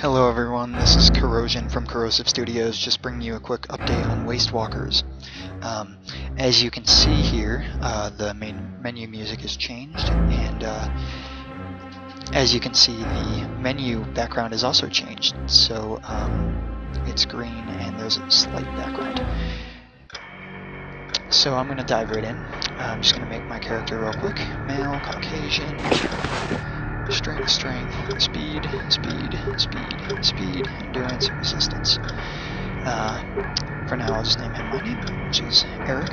Hello everyone, this is Corrosion from Corrosive Studios, just bringing you a quick update on Wastewalkers. As you can see here, the main menu music has changed, and as you can see, the menu background is also changed, so it's green and there's a slight background. So I'm going to dive right in. I'm just going to make my character real quick. Male, Caucasian, strength, speed, endurance, resistance. For now I'll just name him my name, which is Eric.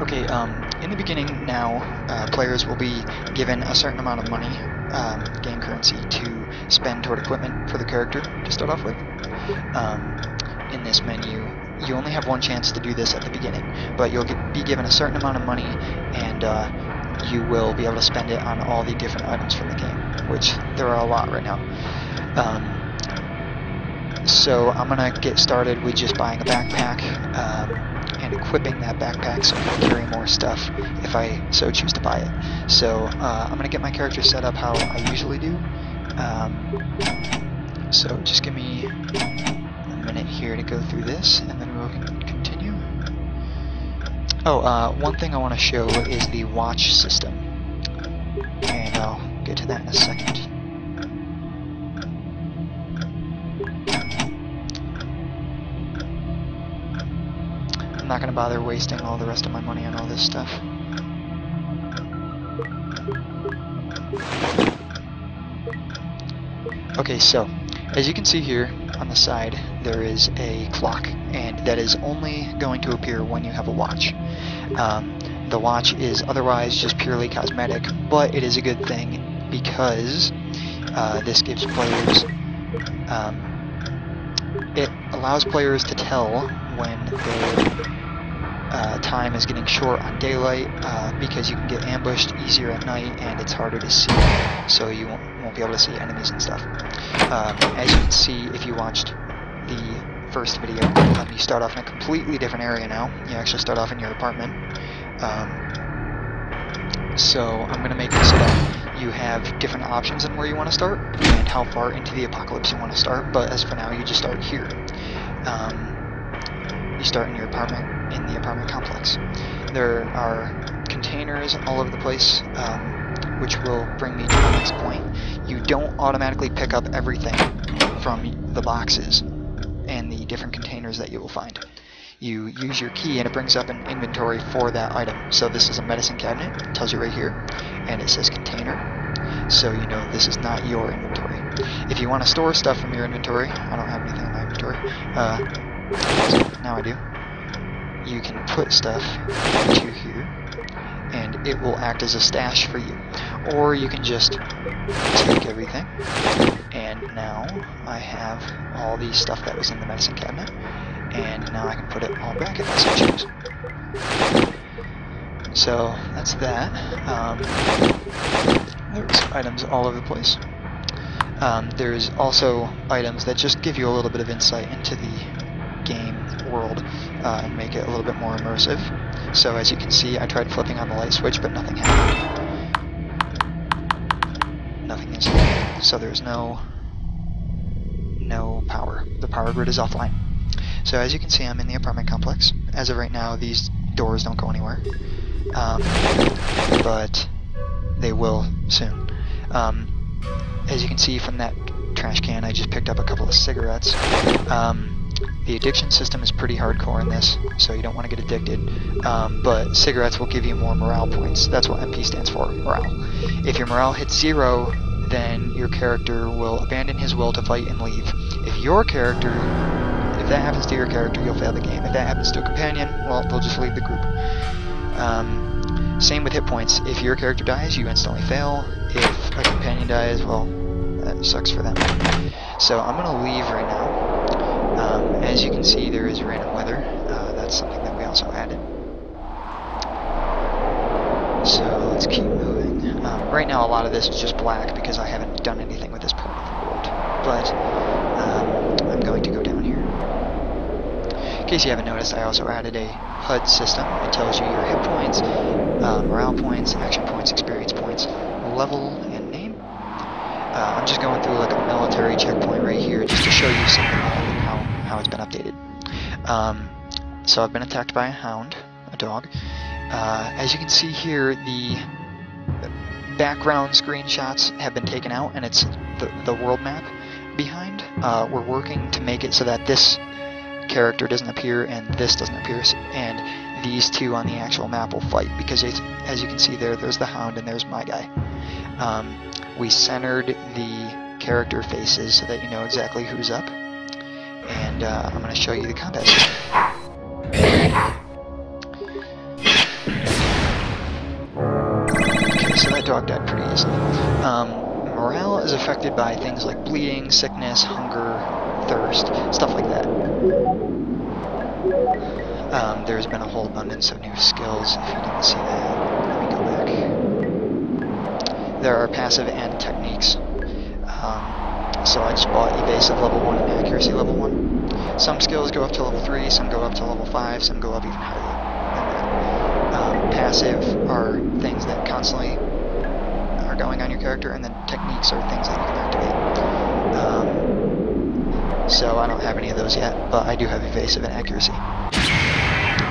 Okay, in the beginning now, players will be given a certain amount of money, game currency, to spend toward equipment for the character to start off with. In this menu, you only have one chance to do this at the beginning, but you'll be given a certain amount of money, and you will be able to spend it on all the different items from the game, which there are a lot right now. So I'm going to get started with just buying a backpack and equipping that backpack so I can carry more stuff if I so choose to buy it. So I'm going to get my character set up how I usually do. So just give me a minute here to go through this, and then we'll continue. Oh, one thing I want to show is the watch system, and I'll get to that in a second. I'm not going to bother wasting all the rest of my money on all this stuff. Okay, so as you can see here on the side, there is a clock, and that is only going to appear when you have a watch. The watch is otherwise just purely cosmetic, but it is a good thing because this gives players, it allows players to tell when their time is getting short on daylight, because you can get ambushed easier at night and it's harder to see, so you won't be able to see enemies and stuff. As you can see, if you watched the first video, you start off in a completely different area now. You actually start off in your apartment. So I'm going to make it so that you have different options on where you want to start and how far into the apocalypse you want to start, but as for now you just start here. You start in your apartment, in the apartment complex. There are containers all over the place, which will bring me to the next point. You don't automatically pick up everything from the boxes and the different containers that you will find. You use your key and it brings up an inventory for that item. So this is a medicine cabinet, it tells you right here, and it says container, so you know this is not your inventory. If you want to store stuff from your inventory, I don't have anything in my inventory, now I do, you can put stuff into here and it will act as a stash for you. Or you can just take everything, and now I have all the stuff that was in the medicine cabinet, and now I can put it all back if I so choose. So that's that. There's items all over the place. There's also items that just give you a little bit of insight into the game world and make it a little bit more immersive. So as you can see, I tried flipping on the light switch, but nothing happened. Nothing is lit, so there's no power. The power grid is offline. So as you can see, I'm in the apartment complex. As of right now, these doors don't go anywhere, but they will soon. As you can see from that trash can, I just picked up a couple of cigarettes. The addiction system is pretty hardcore in this, so you don't want to get addicted, but cigarettes will give you more morale points. That's what MP stands for, morale. If your morale hits 0, then your character will abandon his will to fight and leave. If that happens to your character, you'll fail the game. If that happens to a companion, well, they'll just leave the group. Same with hit points. If your character dies, you instantly fail. If a companion dies, well, that sucks for them. So I'm going to leave right now. As you can see, there is random weather. That's something that we also added. So let's keep moving. Right now a lot of this is just black because I haven't done anything with this part of the world. But I'm going to go down here. In case you haven't noticed, I also added a HUD system. It tells you your hit points, morale points, action points, experience points, level, and name. I'm just going through like a military checkpoint right here just to show you something how it's been updated. So I've been attacked by a hound, a dog. As you can see here, the background screenshots have been taken out, and it's the world map behind. We're working to make it so that this character doesn't appear and this doesn't appear, and these two on the actual map will fight, because as you can see there's the hound and there's my guy. We centered the character faces so that you know exactly who's up, and I'm going to show you the combat system. Okay, so that dog died pretty easily. Morale is affected by things like bleeding, sickness, hunger, thirst, stuff like that. There's been a whole abundance of new skills, if you didn't see that. Let me go back. There are passive and techniques. So I just bought evasive level 1 and accuracy level 1. Some skills go up to level 3, some go up to level 5, some go up even higher than that. Passive are things that constantly are going on your character, and then techniques are things that you can activate. So I don't have any of those yet, but I do have evasive and accuracy.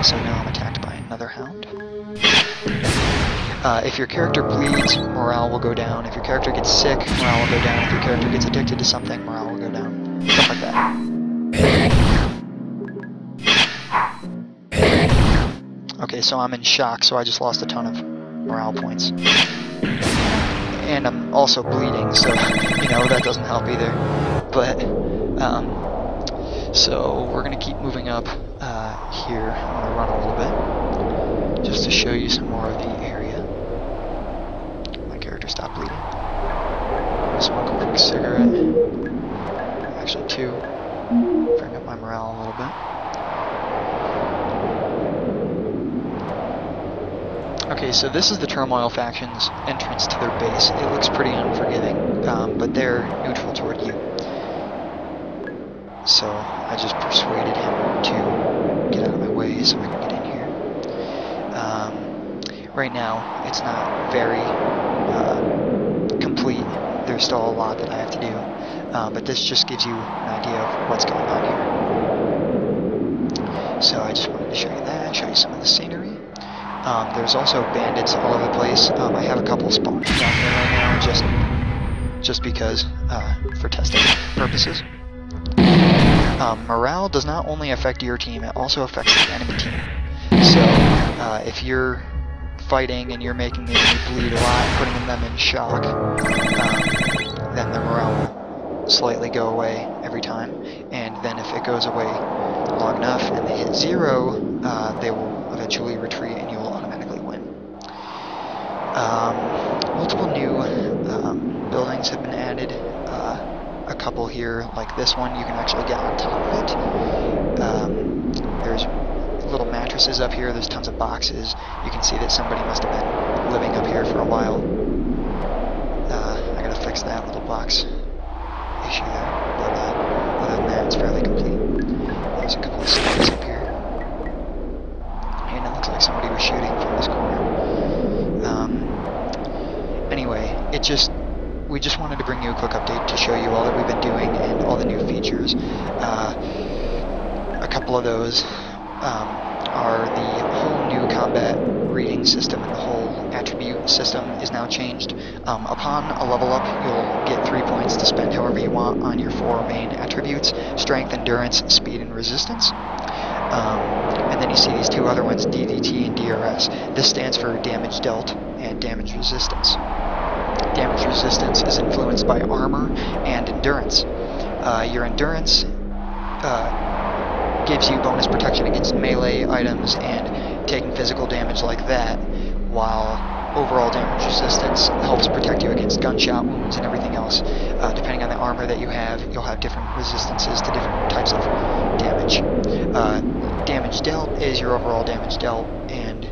So now I'm attacked by another hound. If your character bleeds, morale will go down. If your character gets sick, morale will go down. If your character gets addicted to something, morale will go down. Stuff like that. Okay, so I'm in shock, so I just lost a ton of morale points. And I'm also bleeding, so, you know, that doesn't help either. But, so we're going to keep moving up here. I'm going to run a little bit, just to show you some more of the area. My character stopped bleeding. I'm going to smoke a quick cigarette. Actually, two. Bring up my morale a little bit. Okay, so this is the Turmoil faction's entrance to their base. It looks pretty unforgiving, but they're neutral toward you. So I just persuaded him to get out of my way so I can get in here. Right now, it's not very complete. There's still a lot that I have to do, but this just gives you an idea of what's going on here. So I just wanted to show you that, show you some of the scenery. There's also bandits all over the place. I have a couple spawning down here right now, just because, for testing purposes. Morale does not only affect your team, it also affects the enemy team. So, if you're fighting and you're making the enemy bleed a lot, putting them in shock, then the morale will slightly go away every time. And then if it goes away long enough and they hit 0, they will eventually retreat and you will automatically win. Multiple new buildings have been added. A couple here, like this one, you can actually get on top of it. There's little mattresses up here, there's tons of boxes. You can see that somebody must have been living up here for a while. I gotta fix that little box issue there, but other than that, it's fairly complete. There's a couple of stairs up here. And it looks like somebody was shooting from this corner. Anyway, we just wanted to bring you a quick update to show you all that we've been doing and all the new features. A couple of those are the whole new combat reading system, and the whole attribute system is now changed. Upon a level up, you'll get 3 points to spend however you want on your 4 main attributes: strength, endurance, speed, and resistance. And then you see these 2 other ones, DDT and DRS. This stands for damage dealt and damage resistance. Damage resistance is influenced by armor and endurance. Your endurance gives you bonus protection against melee items and taking physical damage like that, while overall damage resistance helps protect you against gunshot wounds and everything else. Depending on the armor that you have, you'll have different resistances to different types of damage. Damage dealt is your overall damage dealt, and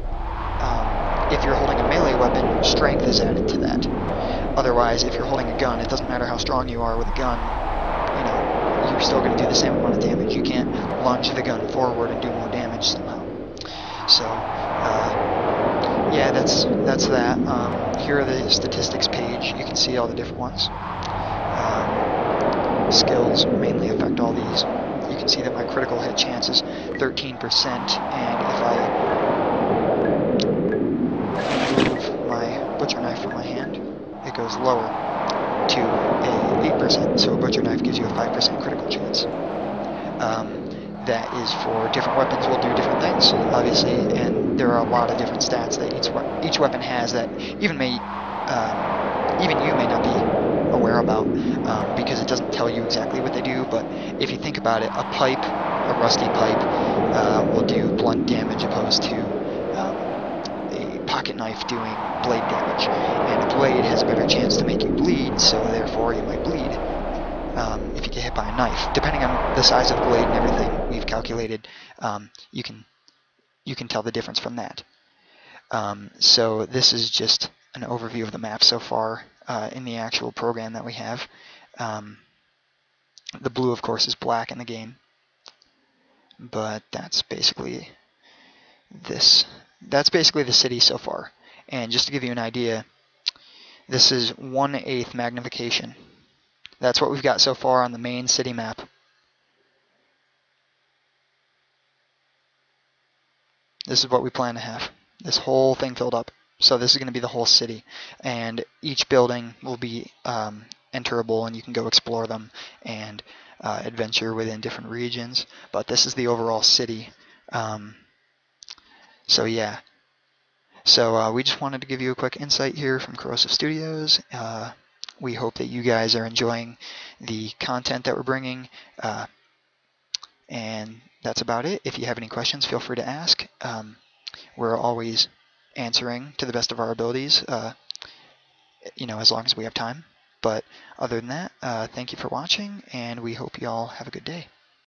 if you're holding a melee weapon, strength is added to that. Otherwise, if you're holding a gun, it doesn't matter how strong you are with a gun, you know, you're still going to do the same amount of damage. You can't lunge the gun forward and do more damage somehow. So, yeah, that's that. Here are the statistics page. You can see all the different ones. skills mainly affect all these. You can see that my critical hit chance is 13%, and if I remove my butcher knife from my hand, it goes lower to a 8%. So a butcher knife gives you a 5% critical chance. That is for different weapons will do different things, obviously, and there are a lot of different stats that each weapon has that even you may not be aware about, because it doesn't tell you exactly what they do. But if you think about it, a rusty pipe will do blunt damage opposed to a pocket knife doing blade damage, and a blade has a better chance to make you bleed, so therefore you might bleed if you get hit by a knife. Depending on the size of the blade and everything we've calculated, you can tell the difference from that. So this is just an overview of the map so far in the actual program that we have. The blue, of course, is black in the game, but that's basically this. That's basically the city so far. And just to give you an idea, this is 1/8 magnification. That's what we've got so far on the main city map. This is what we plan to have. This whole thing filled up. So this is going to be the whole city. And each building will be enterable, and you can go explore them and adventure within different regions. But this is the overall city. So yeah. So we just wanted to give you a quick insight here from Corrosive Studios. We hope that you guys are enjoying the content that we're bringing. And that's about it. If you have any questions, feel free to ask. We're always answering to the best of our abilities, as long as we have time. But other than that, thank you for watching, and we hope you all have a good day.